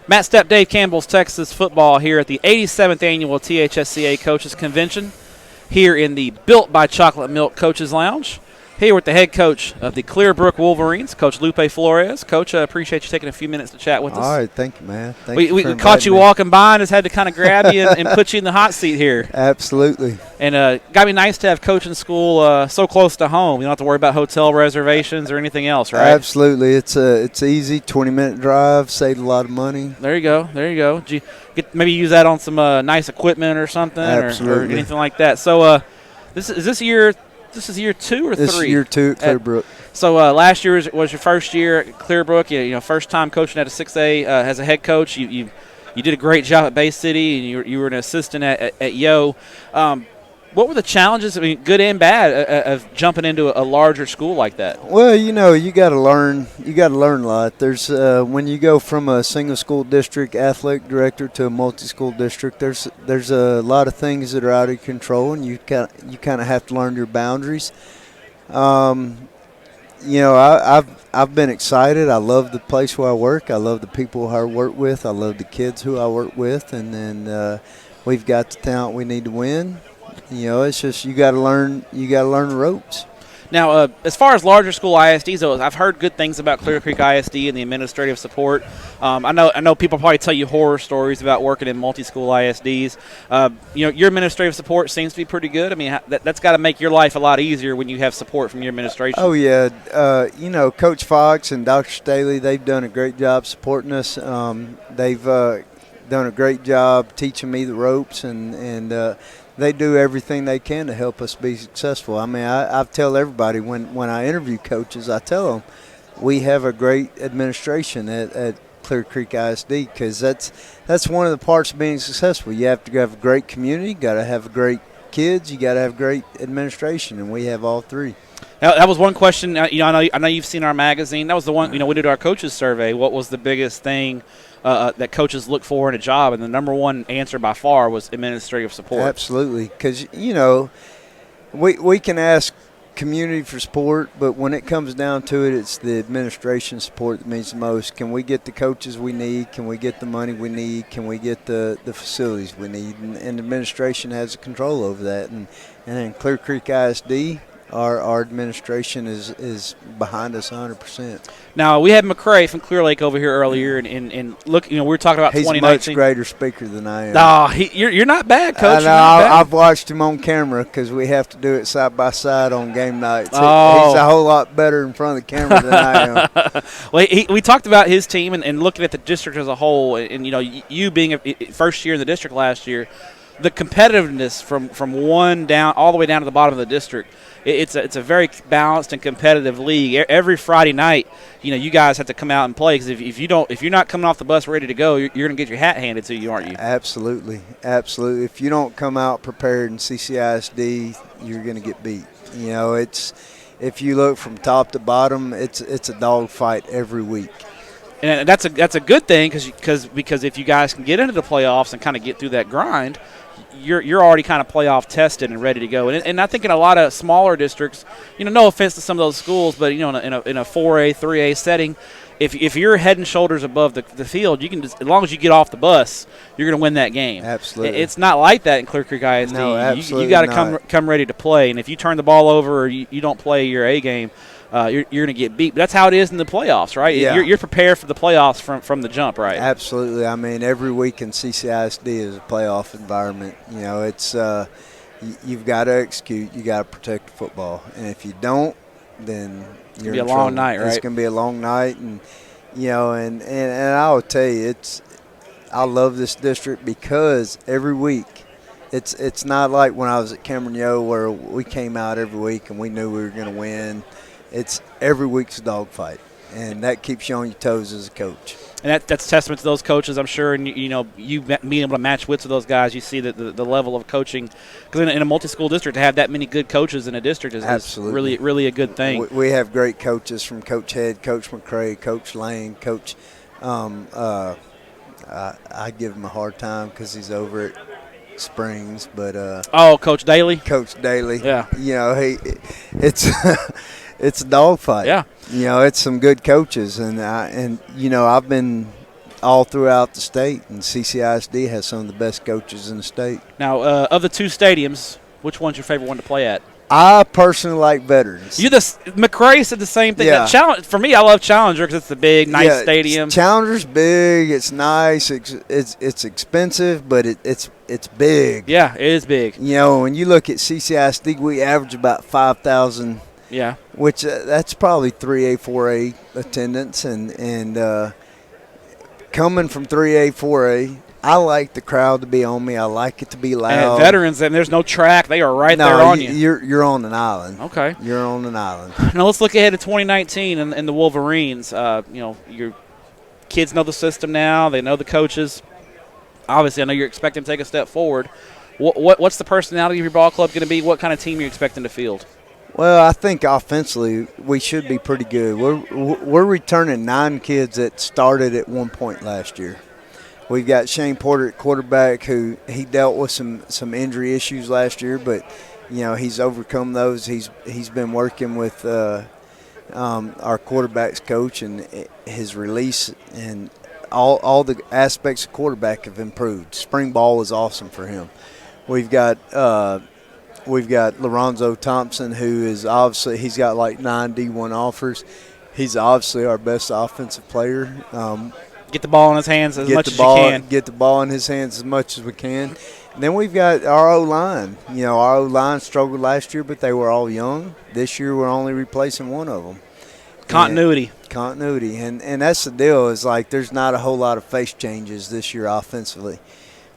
Matt Stepp, Dave Campbell's Texas football here at the 87th annual THSCA Coaches Convention here in the Built by Chocolate Milk Coaches Lounge. Here with the head coach of the Brook Wolverines, Coach Lupe Florez. Coach, I appreciate you taking a few minutes to chat with us. All right, thank you, man. We caught you walking by and just had to kind of grab you and put you in the hot seat here. Absolutely. And got to be nice to have coaching school so close to home. You don't have to worry about hotel reservations or anything else, right? Absolutely. It's easy, 20-minute drive, saved a lot of money. There you go. Did you maybe use that on some nice equipment or something or anything like that? So this is year 2 or 3? This is year 2 at Clearbrook. So last year was your first year at Clearbrook. You know, first time coaching at a 6A as a head coach. You did a great job at Bay City, and you were an assistant at Yo. What were the challenges, I mean, good and bad, of jumping into a larger school like that? Well, you know, you got to learn. You got to learn a lot. There's when you go from a single school district athletic director to a multi-school district, there's a lot of things that are out of your control, and you kind of have to learn your boundaries. You know, I've been excited. I love the place where I work. I love the people who I work with. I love the kids who I work with, and then we've got the talent we need to win. You know, it's just you got to learn the ropes. Now, as far as larger school ISDs, though, I've heard good things about Clear Creek ISD and the administrative support. I know people probably tell you horror stories about working in multi-school ISDs. You know, your administrative support seems to be pretty good. I mean, that's got to make your life a lot easier when you have support from your administration. Oh, yeah. You know, Coach Fox and Dr. Staley, they've done a great job supporting us. They've done a great job teaching me the ropes, and they do everything they can to help us be successful. I mean, I tell everybody when I interview coaches, I tell them we have a great administration at Clear Creek ISD, because that's one of the parts of being successful. You have to have a great community, got to have great kids, you got to have great administration, and we have all three. Now, that was one question. You know, I know you've seen our magazine. That was the one. You know, we did our coaches survey. What was the biggest thing that coaches look for in a job? And the number one answer by far was administrative support. Absolutely, because you know, we can ask community for support, but when it comes down to it, it's the administration support that means the most. Can we get the coaches we need? Can we get the money we need? Can we get the facilities we need? And administration has control over that. And in Clear Creek ISD, our administration is behind us 100%. Now, we had McCray from Clear Lake over here earlier, and look, you know, we were talking about 2019. He's a much greater speaker than I am. No, you're not bad, Coach. I've watched him on camera because we have to do it side by side on game nights. He's a whole lot better in front of the camera than I am. Well, we talked about his team and looking at the district as a whole, and you know, you being a first year in the district last year, the competitiveness from one down all the way down to the bottom of the district. It's a very balanced and competitive league. Every Friday night, you know, you guys have to come out and play, because if you're not coming off the bus ready to go, you're going to get your hat handed to you, aren't you? Absolutely. If you don't come out prepared in CCISD, you're going to get beat. You know, if you look from top to bottom, it's a dogfight every week. And that's a good thing, because if you guys can get into the playoffs and kind of get through that grind, you're already kind of playoff tested and ready to go. And I think in a lot of smaller districts, you know, no offense to some of those schools, but you know, in a 4A, 3A setting, if you're head and shoulders above the field, you can just, as long as you get off the bus, you're going to win that game. Absolutely. It's not like that in Clear Creek ISD. No, absolutely you got to come ready to play. And if you turn the ball over or you don't play your A game, you're going to get beat. But that's how it is in the playoffs, right? Yeah. You're prepared for the playoffs from the jump, right? Absolutely. I mean, every week in CCISD is a playoff environment. You know, it's you've got to execute. You got to protect the football. And if you don't, then you're in trouble. It's going to be a long night, right? It's going to be a long night. And, you know, and I will tell you, I love this district because every week, it's not like when I was at Cameron Yo where we came out every week and we knew we were going to win. It's every week's a dogfight, and that keeps you on your toes as a coach. And that's a testament to those coaches, I'm sure. And you know, you being able to match wits with those guys, you see that the level of coaching. Because in a multi-school district, to have that many good coaches in a district is really, really a good thing. We have great coaches, from Coach Head, Coach McCray, Coach Lane, Coach. I give him a hard time because he's over at Springs, but Coach Daly. Coach Daly. Yeah. You know, it's. It's a dogfight. Yeah. You know, it's some good coaches, and you know, I've been all throughout the state, and CCISD has some of the best coaches in the state. Now, of the two stadiums, which one's your favorite one to play at? I personally like Veterans. McRae said the same thing. Yeah. For me, I love Challenger because it's the big, nice stadium. Challenger's big. It's nice. It's expensive, but it's big. Yeah, it is big. You know, when you look at CCISD, we average about 5,000. Yeah. Which that's probably 3A, 4A attendance, and coming from 3A, 4A. I like the crowd to be on me. I like it to be loud. And at Veterans, and there's no track. They are right there on you. You're on an island. Okay. You're on an island. Now let's look ahead to 2019 and the Wolverines. Your kids know the system now. They know the coaches. Obviously, I know you're expecting to take a step forward. What's the personality of your ball club going to be? What kind of team are you expecting to field? Well, I think offensively we should be pretty good. We're returning 9 kids that started at one point last year. We've got Shane Porter at quarterback, who he dealt with some injury issues last year, but he's overcome those. He's been working with our quarterbacks coach, and his release and all the aspects of quarterback have improved. Spring ball was awesome for him. We've got Lorenzo Thompson, who is obviously, he's got like 9 D1 offers. He's obviously our best offensive player. Get the ball in his hands as much as you can. Get the ball in his hands as much as we can. And then we've got our O-line. Our O-line struggled last year, but they were all young. This year we're only replacing one of them. Continuity. And that's the deal, is like there's not a whole lot of face changes this year offensively,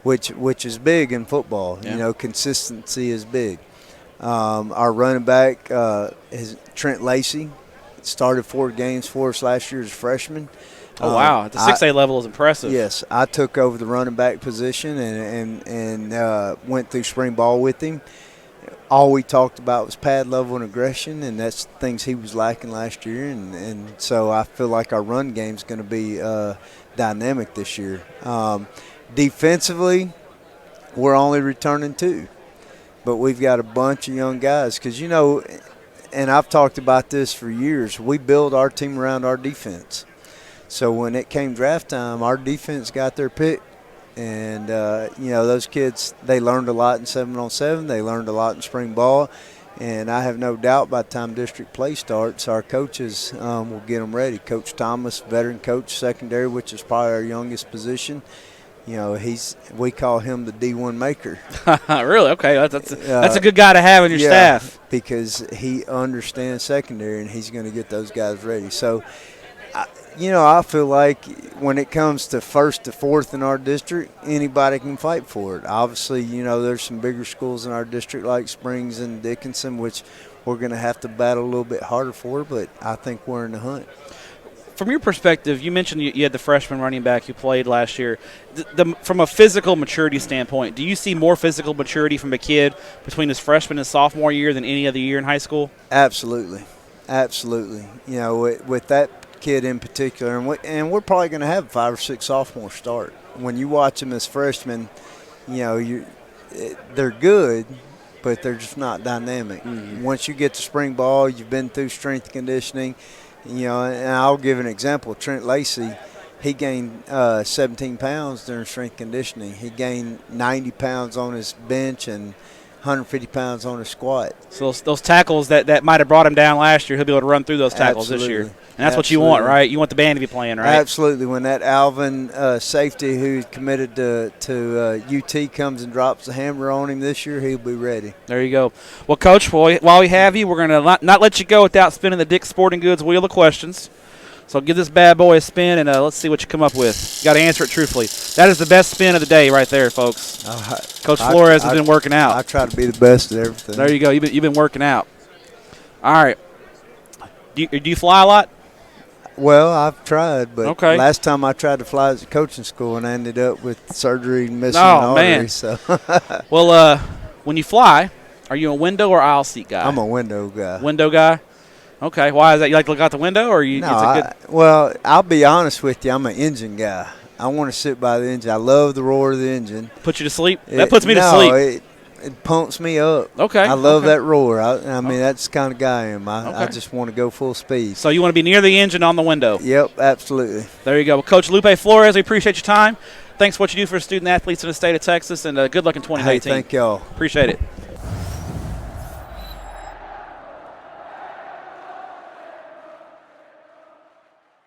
which is big in football. Yeah. Consistency is big. Our running back is Trent Lacey. Started 4 games for us last year as a freshman. Oh, wow. At the 6A level is impressive. Yes. I took over the running back position and went through spring ball with him. All we talked about was pad level and aggression, and that's things he was lacking last year. And so I feel like our run game is going to be dynamic this year. Defensively, we're only returning 2. But we've got a bunch of young guys because, and I've talked about this for years, we build our team around our defense. So when it came draft time, our defense got their pick. And, those kids, they learned a lot in 7-on-7. They learned a lot in spring ball. And I have no doubt by the time district play starts, our coaches will get them ready. Coach Thomas, veteran coach, secondary, which is probably our youngest position. We call him the D1 maker. Really? Okay. That's a good guy to have in your staff. Because he understands secondary, and he's going to get those guys ready. So, I feel like when it comes to 1st to 4th in our district, anybody can fight for it. Obviously, there's some bigger schools in our district like Springs and Dickinson, which we're going to have to battle a little bit harder for, but I think we're in the hunt. From your perspective, you mentioned you had the freshman running back who played last year. From a physical maturity standpoint, do you see more physical maturity from a kid between his freshman and sophomore year than any other year in high school? Absolutely. With that kid in particular, and we're probably going to have 5 or 6 sophomores start. When you watch them as freshmen, they're good, but they're just not dynamic. Mm-hmm. Once you get to spring ball, you've been through strength conditioning, and I'll give an example. Trent Lacey, he gained 17 pounds during strength conditioning. He gained 90 pounds on his bench and 150 pounds on his squat. So those tackles that might have brought him down last year, he'll be able to run through those tackles this year. And that's what you want, right? You want the band to be playing, right? Absolutely. When that Alvin safety who's committed to UT comes and drops the hammer on him this year, he'll be ready. There you go. Well, Coach, while we have you, we're going to not let you go without spinning the Dick's Sporting Goods Wheel of Questions. So give this bad boy a spin, and let's see what you come up with. You got to answer it truthfully. That is the best spin of the day right there, folks. Coach Florez has been working out. I try to be the best at everything. There you go. You've been working out. All right. Do you fly a lot? Well, I've tried, but okay. Last time I tried to fly was at coaching school, and I ended up with surgery and missing an artery. Man. So. Well, when you fly, are you a window or aisle seat guy? I'm a window guy. Window guy? Okay. Why is that? You like to look out the window, or you? No, well, I'll be honest with you. I'm an engine guy. I want to sit by the engine. I love the roar of the engine. Put you to sleep? That puts me to sleep. It pumps me up. Okay. I love that roar. I mean, that's the kind of guy I am. I Okay. just want to go full speed. So you want to be near the engine on the window. Yep, absolutely. There you go. Well, Coach Lupe Florez, we appreciate your time. Thanks for what you do for student athletes in the state of Texas, and good luck in 2018. Hey, thank y'all. Appreciate it.